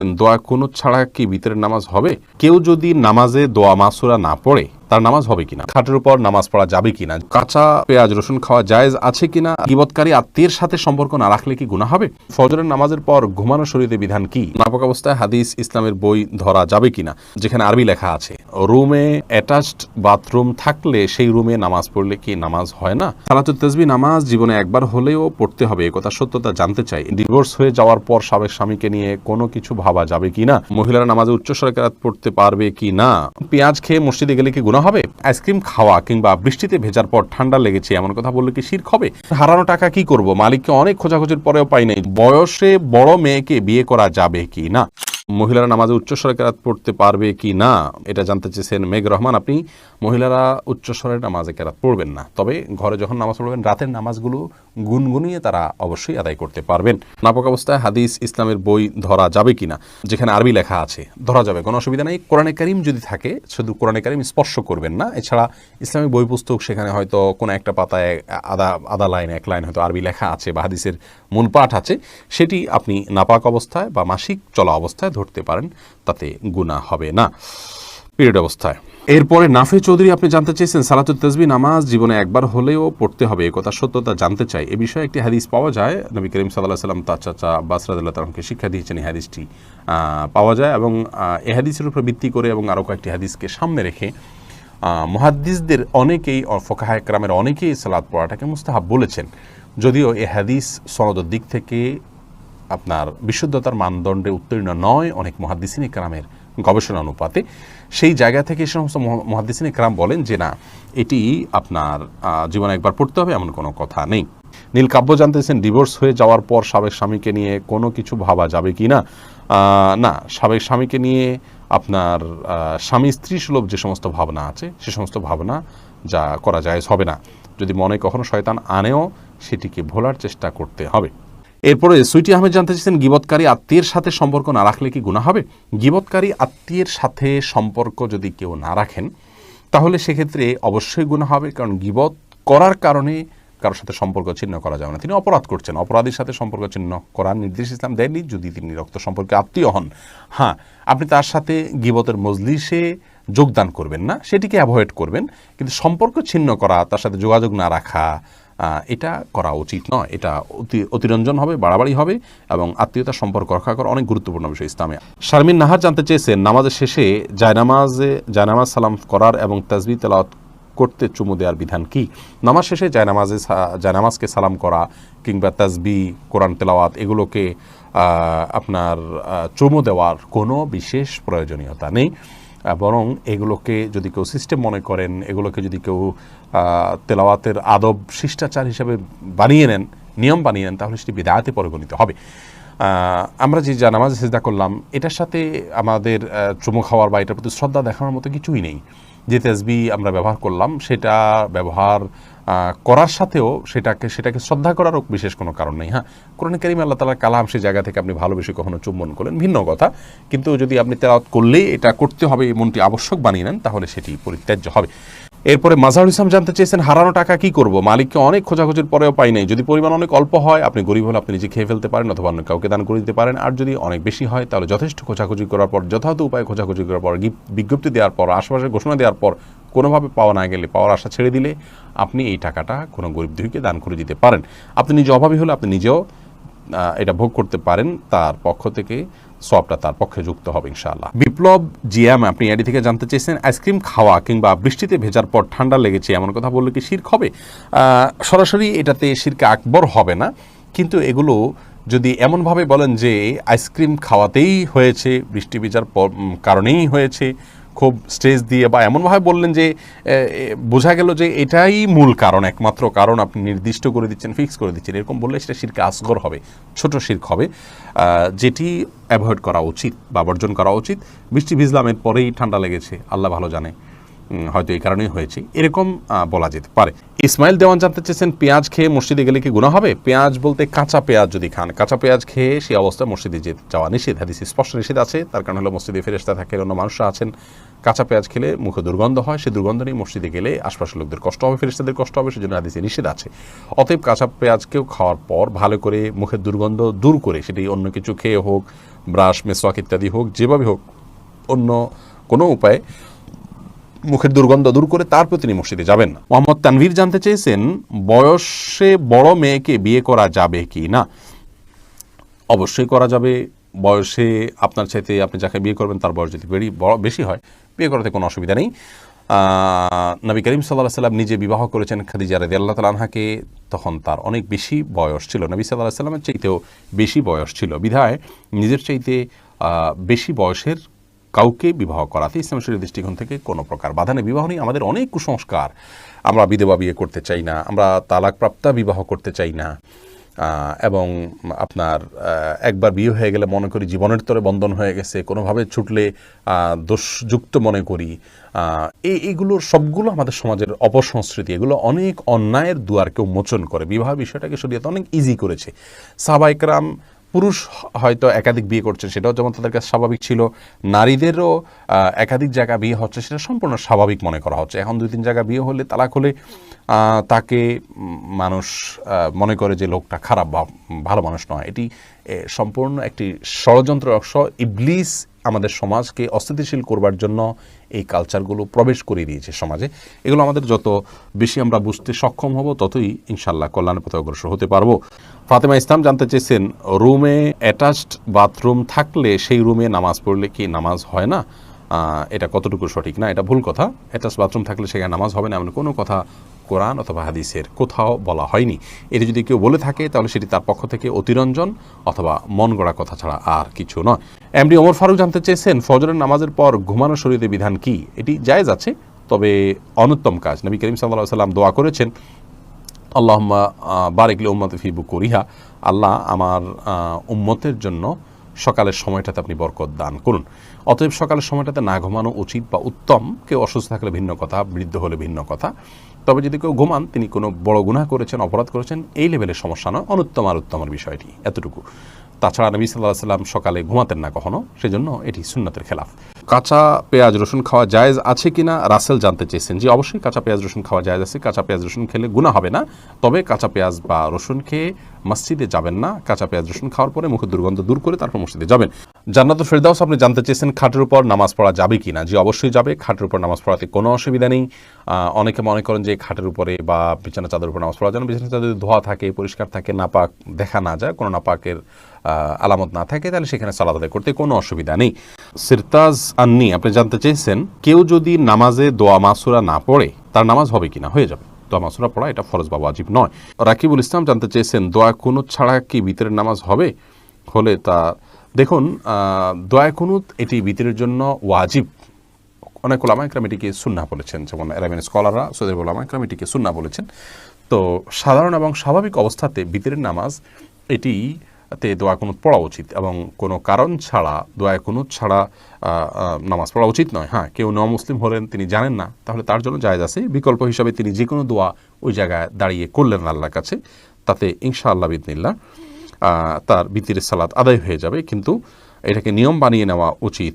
দোয়া কুনুত ছাড়া কি ভিতরের নামাজ হবে? কেউ যদি নামাজে দোয়া মাসুরা না পড়ে তার নামাজ হবে কিনা, খাটের উপর নামাজ পড়া যাবে কিনা, কাঁচা পেঁয়াজ রসুন খাওয়া জায়েজ আছে কিনা, গীবতকারী আত্মীয়ের সাথে সম্পর্ক না রাখলে কি গুনাহ হবে, ফজরের নামাজের পর ঘুমানো শরীরে বিধান কি, নাপাক অবস্থায় হাদিস ইসলামের বই ধরা যাবে কিনা যেখানে আরবি লেখা আছে, রুমে অ্যাটাচড বাথরুম থাকলে সেই রুমে নামাজ পড়লে কি নামাজ হয় না, সালাতুত তাসবিহ নামাজ জীবনে একবার হলেও পড়তে হবে এ কথা সত্যতা জানতে চাই, ডিভোর্স হয়ে যাওয়ার পর সাবেক স্বামীকে নিয়ে কোনো কিছু ভাবা যাবে কিনা, মহিলারা নামাজে উচ্চস্বরে কেরাত পড়তে পারবে কি না, পেঁয়াজ খেয়ে মসজিদে গেলে কি গুনাহ হবে, আইসক্রিম খাওয়া কিংবা বৃষ্টিতে ভেজার পর ঠান্ডা লেগেছে এমন কথা বললে কি শিরক হবে, হারানো টাকা কি করব, মালিককে অনেক খোঁজাখুঁজির পরেও পাই নাই, বয়সে বড় মেয়েকে বিয়ে করা যাবে কি না, মহিলারা নামাজে উচ্চস্বরে কেরাত পড়তে পারবে কি না এটা জানতে চেয়েছেন মেঘ রহমান। আপনি মহিলারা উচ্চস্বরে নামাজে কেরাত পড়বেন না, তবে ঘরে যখন নামাজ পড়বেন রাতের নামাজগুলো গুনগুনিয়ে তারা অবশ্যই আদায় করতে পারবেন। নাপাক অবস্থায় হাদিস ইসলামের বই ধরা যাবে কিনা যেখানে আরবি লেখা আছে ধরা যাবে, কোনো অসুবিধা নেই। কোরআনে কারীম যদি থাকে শুধু কোরআনে কারীম স্পর্শ করবেন না, এছাড়া ইসলামিক বই পুস্তক সেখানে হয়তো কোনো একটা পাতায় আধা লাইন এক লাইন হয়তো আরবি লেখা আছে বা হাদিসের মূল পাঠ আছে, সেটি আপনি নাপাক অবস্থায় বা মাসিক চলা অবস্থায় ধরতে পারেন, তাতে গুনাহ হবে না পিরিয়ড অবস্থায়। এরপরে নাফে চৌধুরী আপনি জানতে চেয়েছেন সালাতুত তাসবিহ নামাজ জীবনে একবার হলেও পড়তে হবে এ কথা সত্যতা জানতে চাই, এ বিষয়ে একটি হাদিস পাওয়া যায়, নবী করিম সাল্লাল্লাহু আলাইহি ওয়াসাল্লাম তার চাচা আব্বাস রাদিয়াল্লাহু তাআলাকে শিক্ষা দিয়েছেন, এই হাদিসটি পাওয়া যায় এবং এই হাদিসের উপর ভিত্তি করে এবং আরও কয়েকটি হাদিসকে সামনে রেখে মুহাদ্দিসদের অনেকেই ফুকাহায়ে কেরামের অনেকেই সালাত পড়াটাকে মুস্তাহাব বলেছেন, যদিও এই হাদিস সনদের দিক থেকে আপনার বিশুদ্ধতার মানদণ্ডে উত্তীর্ণ নয় অনেক মুহাদ্দিসিনে কেরামের গবেষণা অনুপাতে, সেই জায়গা থেকে এই সমস্ত মুহাদ্দিসিনে কেরাম বলেন যে না, এটি আপনার জীবনে একবার পড়তে হবে এমন কোনো কথা নেই। নীল কাব্য জানতেছেন ডিভোর্স হয়ে যাওয়ার পর সাবেক স্বামীকে নিয়ে কোনো কিছু ভাবা যাবে কি না, না, সাবেক স্বামীকে নিয়ে আপনার স্বামী স্ত্রী সুলভ যে সমস্ত ভাবনা আছে সে সমস্ত ভাবনা যা করা যায় হবে না, যদি মনে কখনো শয়তান আনেও সেটিকে ভোলার চেষ্টা করতে হবে। এরপরে সুইটি আহমেদ জানতে চেয়েছেন গীবতকারী আত্মীয়ের সাথে সম্পর্ক না রাখলে কি গুনাহ হবে, গীবতকারী আত্মীয়ের সাথে সম্পর্ক যদি কেউ না রাখেন তাহলে সেক্ষেত্রে অবশ্যই গুনাহ হবে, কারণ গীবত করার কারণে কারোর সাথে সম্পর্ক ছিন্ন করা যাবে না, তিনি অপরাধ করছেন, অপরাধীর সাথে সম্পর্ক ছিন্ন করার নির্দেশ ইসলাম দেয়নি যদি তিনি রক্ত সম্পর্কে আত্মীয় হন। হ্যাঁ, আপনি তার সাথে গীবতের মজলিসে যোগদান করবেন না, সেটিকে অ্যাভয়েড করবেন, কিন্তু সম্পর্ক ছিন্ন করা, তার সাথে যোগাযোগ না রাখা, এটা করা উচিত নয়, এটা অতিরঞ্জন হবে, বাড়াবাড়ি হবে এবং আত্মীয়তার সম্পর্ক রক্ষা করা অনেক গুরুত্বপূর্ণ বিষয় ইসলামে। শারমিন নাহার জানতে চেয়েছেন নামাজের শেষে জায়নামাজ সালাম করার এবং তাসবিহ তেলাওয়াত করতে চুমু দেওয়ার বিধান কি, নামাজ শেষে জায়নামাজকে সালাম করা কিংবা তাসবিহ কোরআন তেলাওয়াত এগুলোকে আপনার চুমু দেওয়ার কোনো বিশেষ প্রয়োজনীয়তা নেই, বরং এগুলোকে যদি কেউ সিস্টেম মনে করেন, এগুলোকে যদি কেউ তেলাওয়াতের আদব শিষ্টাচার হিসেবে বানিয়ে নেন, নিয়ম বানিয়ে নেন, তাহলে সেটি বিদআতে পরিগণিত হবে। আমরা যে নামাজে সিজদা করলাম এটার সাথে আমাদের চুমু খাওয়ার বা এটার প্রতি শ্রদ্ধা দেখানোর মতো কিছুই নেই, যে তাসবিহ আমরা ব্যবহার করলাম সেটা ব্যবহার করার সাথেও সেটাকে শ্রদ্ধা করারও বিশেষ কোনো কারণ নেই। হ্যাঁ, কোরআনে কারীমে আল্লাহ তাআলার কালাম, সেই জায়গা থেকে আপনি ভালোবেসে কখনো চুম্বন করলেন ভিন্ন কথা, কিন্তু যদি আপনি তেলাওয়াত করলেই এটা করতে হবে এমনটি আবশ্যক বানিয়ে নেন তাহলে সেটি পরিত্যাজ্য হবে। এরপরে মাজাহুল ইসলাম জানতে চেয়েছেন হারানো টাকা কি করব, মালিককে অনেক খোঁজাখুঁজির পরেও পাই নাই, যদি পরিমাণ অনেক অল্প হয় আপনি গরিব হলে আপনি নিজে খেয়ে ফেলতে পারেন অথবা অন্য কাউকে দান করে দিতে পারেন, আর যদি অনেক বেশি হয় তাহলে যথেষ্ট খোঁজাখুঁজি করার পর, যথাযথ উপায়ে খোঁজাখুঁজি করার পর, বিজ্ঞপ্তি দেওয়ার পর, আশেপাশে ঘোষণা দেওয়ার পর কোনোভাবে পাওয়া না গেলে পাওয়ার আশা ছেড়ে দিলে আপনি এই টাকাটা কোনো গরিব দুঃখীকে দান করে দিতে পারেন। আপনি নিজে অভাবী হলে আপনি নিজেও এটা ভোগ করতে পারেন, তার পক্ষ থেকে সবটা তার পক্ষে যুক্ত হবে ইনশাআল্লাহ। বিপ্লব জিয়াম আপনি এডি থেকে জানতে চেয়েছেন আইসক্রিম খাওয়া কিংবা বৃষ্টিতে ভেজার পর ঠান্ডা লেগেছে এমন কথা বললে কি শিরক হবে, সরাসরি এটাতে শিরকে আকবর হবে না, কিন্তু এগুলো যদি এমনভাবে বলেন যে আইসক্রিম খাওয়াতেই হয়েছে, বৃষ্টি ভেজার কারণেই হয়েছে, খুব স্ট্রেস দিয়ে বা এমনভাবে বললেন যে বোঝা গেল যে এটাই মূল কারণ, একমাত্র কারণ আপনি নির্দিষ্ট করে দিচ্ছেন, ফিক্স করে দিচ্ছেন, এরকম বললে সেটা শিরকে আসগর হবে, ছোট শিরক হবে, যেটি অ্যাভয়েড করা উচিত বা বর্জন করা উচিত। বৃষ্টি ভিজলাম এর পরেই ঠান্ডা লেগেছে, আল্লাহ ভালো জানে, হয়তো এই কারণেই হয়েছে, এরকম বলা যেতে পারে। ইসমাইল দেওয়ান জানতে চেয়েছেন পেঁয়াজ খেয়ে মসজিদে গেলে কি গুনাহ হবে, পেঁয়াজ বলতে কাঁচা পেঁয়াজ যদি খান, কাঁচা পেঁয়াজ খেয়ে সেই অবস্থায় মসজিদে যাওয়া নিষেধ, হাদিসে স্পষ্ট নিষেধ আছে, তার কারণ হলো মসজিদে ফেরেশতা থাকে, অন্য মানুষরা আছেন, কাঁচা পেঁয়াজ খেলে মুখে দুর্গন্ধ হয়, সেই দুর্গন্ধ নিয়ে মসজিদে গেলে আশপাশের লোকদের কষ্ট হবে, ফেরেশতাদের কষ্ট হবে, সেজন্য হাদিসে নিষেধ আছে। অতএব কাঁচা পেঁয়াজকেও খাওয়ার পর ভালো করে মুখের দুর্গন্ধ দূর করে, সেটি অন্য কিছু খেয়ে হোক ব্রাশ, মেসওয়াক ইত্যাদি হোক, যেভাবে হোক অন্য কোনো উপায়ে মুখের দুর্গন্ধ দূর করে তারপর তিনি মসজিদে যাবেন না। মোহাম্মদ তানভীর জানতে চেয়েছেন, বয়সে বড় মেয়েকে বিয়ে করা যাবে কি না? অবশ্যই করা যাবে। বয়সে আপনার চাইতে আপনি যাকে বিয়ে করবেন তার বয়স যদি বেশি হয়, বিয়ে করাতে কোনো অসুবিধা নেই। নবী করিম সাল্লাল্লাহু আলাইহি ওয়াসাল্লাম নিজে বিবাহ করেছেন খাদিজা রাদিয়াল্লাহু তাআলা আনহাকে, তখন তার অনেক বেশি বয়স ছিল, নবী সাল্লাল্লাহু আলাইহি ওয়াসাল্লামের চাইতেও বেশি বয়স ছিল, বিধায় নিজের চাইতে বেশি বয়সের কাউকে বিবাহ করাতে ইসলাম শরীয়তের দৃষ্টিকোণ থেকে কোনো প্রকার বাধা নেই। বিবাহ নিয়ে আমাদের অনেক কুসংস্কার, আমরা বিধবা বিয়ে করতে চাই না, আমরা তালাকপ্রাপ্তা বিবাহ করতে চাই না, এবং আপনার একবার বিয়ে হয়ে গেলে মনে করি জীবনের তরে বন্ধন হয়ে গেছে, কোনোভাবে ছুটলে দোষযুক্ত মনে করি। এইগুলোর সবগুলো আমাদের সমাজের অপসংস্কৃতি, এগুলো অনেক অন্যায়ের দুয়ারকে উন্মোচন করে। বিবাহ বিষয়টাকে শরীয়ত অনেক ইজি করেছে। সাহাবায়ে কেরাম পুরুষ হয়তো একাধিক বিয়ে করছেন, সেটাও যেমন তাদের কাছে স্বাভাবিক ছিল, নারীদেরও একাধিক জায়গা বিয়ে হচ্ছে সেটা সম্পূর্ণ স্বাভাবিক মনে করা হচ্ছে। এখন 2-3 জায়গা বিয়ে হলে, তালাক হলে তাকে মানুষ মনে করে যে লোকটা খারাপ বা ভালো মানুষ নয়। এটি সম্পূর্ণ একটি ষড়যন্ত্র অংশ। ইবলিস আমাদের সমাজকে অস্থিতিশীল করবার জন্য এই কালচারগুলো প্রবেশ করে দিয়েছে সমাজে। এগুলো আমাদের যত বেশি আমরা বুঝতে সক্ষম হব, ততই ইনশাল্লাহ কল্যাণের পথে অগ্রসর হতে পারবো। ফাতেমা ইসলাম জানতে চেয়েছেন, রুমে অ্যাটাচড বাথরুম থাকলে সেই রুমে নামাজ পড়লে কি নামাজ হয় না? এটা কতটুকু সঠিক? না, এটা ভুল কথা। অ্যাটাচ বাথরুম থাকলে সেখানে নামাজ হবে না এমন কোনো কথা কোরআন অথবা হাদিসের কোথাও বলা হয়নি। এটি যদি কেউ বলে থাকে তাহলে সেটি তার পক্ষ থেকে অতিরঞ্জন অথবা মন গড়া কথা ছাড়া আর কিছু নয়। এমডি ওমর ফারুক জানতে চেয়েছেন, ফজরের নামাজের পর ঘুমানো শরীয়তের বিধান কি? এটি জায়েজ আছে, তবে অনুত্তম কাজ। নবী করিম সাল্লাল্লাহু আলাইহি ওয়াসাল্লাম দোয়া করেছেন, আল্লাহুম্মা বারিক লি উম্মতি ফি বুকুরিহা, আল্লাহ আমার উম্মতের জন্য সকালের সময়টাতে আপনি বরকত দান করুন। অতএব সকালের সময়টাতে না ঘুমানো উচিত বা উত্তম। কেউ অসুস্থ থাকলে ভিন্ন কথা, বৃদ্ধ হলে ভিন্ন কথা। তবে যদি কেউ ঘুমান, তিনি কোনো বড় গুনাহ করেছেন, অপরাধ করেছেন, এই লেভেলের সমস্যা নয়। অনুত্তম আর উত্তমের বিষয়টি এতটুকু। তাছাড়া নবী সাল্লাল্লাহু আলাইহি ওয়াসাল্লাম সকালে ঘুমাতেন না কখনো, সেজন্য এটি সুন্নাতের খেলাফ। কাঁচা পেঁয়াজ রসুন খাওয়া জায়েজ আছে কিনা রাসেল জানতে চেয়েছেন। জি, অবশ্যই কাঁচা পেঁয়াজ রসুন খাওয়া জায়েজ আছে। কাঁচা পেঁয়াজ রসুন খেলে গুনাহ হবে না, তবে কাঁচা পেঁয়াজ বা রসুন খেয়ে মসজিদে যাবেন না। কাঁচা পেঁয়াজ রসুন খাওয়ার পরে মুখের দুর্গন্ধ দূর করে তারপর মসজিদে যাবেন। জান্নাতুল ফেরদাউস আপনি জানতে চেয়েছেন, খাটের উপর নামাজ পড়া যাবে কিনা? জি, অবশ্যই যাবে। খাটের উপর নামাজ পড়াতে কোনো অসুবিধা নেই। অনেকে মনে করেন যে খাটের উপরে বা বিছানা চাদর উপর নামাজ পড়া যেন বিছানা চাদর ধোয়া থাকে, পরিষ্কার থাকে, নাপাক দেখা না যায়, কোনো নাপাকের আলামত না থাকে, তাহলে সেখানে সালাত আদায় করতে কোনো অসুবিধা নেই। সিরতাজ আন্নি আপনি জানতে চেয়েছেন, কেউ যদি নামাজে দোয়া মাসুরা না পড়ে তার নামাজ হবে কিনা? হয়ে যাবে। দোয়া মাসুরা পড়া এটা ফরজ বা ওয়াজিব নয়। রাকিবুল ইসলাম জানতে চেয়েছেন, দোয়া কুনুত ছাড়া কি ভিতরের নামাজ হবে? হলে তা দেখুন, দোয়া কুনুত এটি ভিতরের জন্য ওয়াজিব। অনেক ওলামা ইকরাম এটিকে সুন্নাহ বলেছেন, যেমন আরবিয়ান স্কলাররা, সৌদি ওলামা ইকরাম এটিকে সুন্নাহ বলেছেন। তো সাধারণ এবং স্বাভাবিক অবস্থাতে ভিতরের নামাজ এটিতে দোয়া কুনুত পড়া উচিত, এবং কোনো কারণ ছাড়া দোয়া কুনুত ছাড়া নামাজ পড়া উচিত নয়। হ্যাঁ, কেউ মুসলিম হলেন, তিনি জানেন না, তাহলে তার জন্য জায়েজ আছে। বিকল্প হিসাবে তিনি যে কোনো দোয়া ওই জায়গায় দাঁড়িয়ে করলেন আল্লাহর কাছে, তাতে ইনশাআল্লাহ বিদিনিল্লাহ তার ভিতরের সালাত আদায় হয়ে যাবে। কিন্তু এটাকে নিয়ম বানিয়ে নেওয়া উচিত।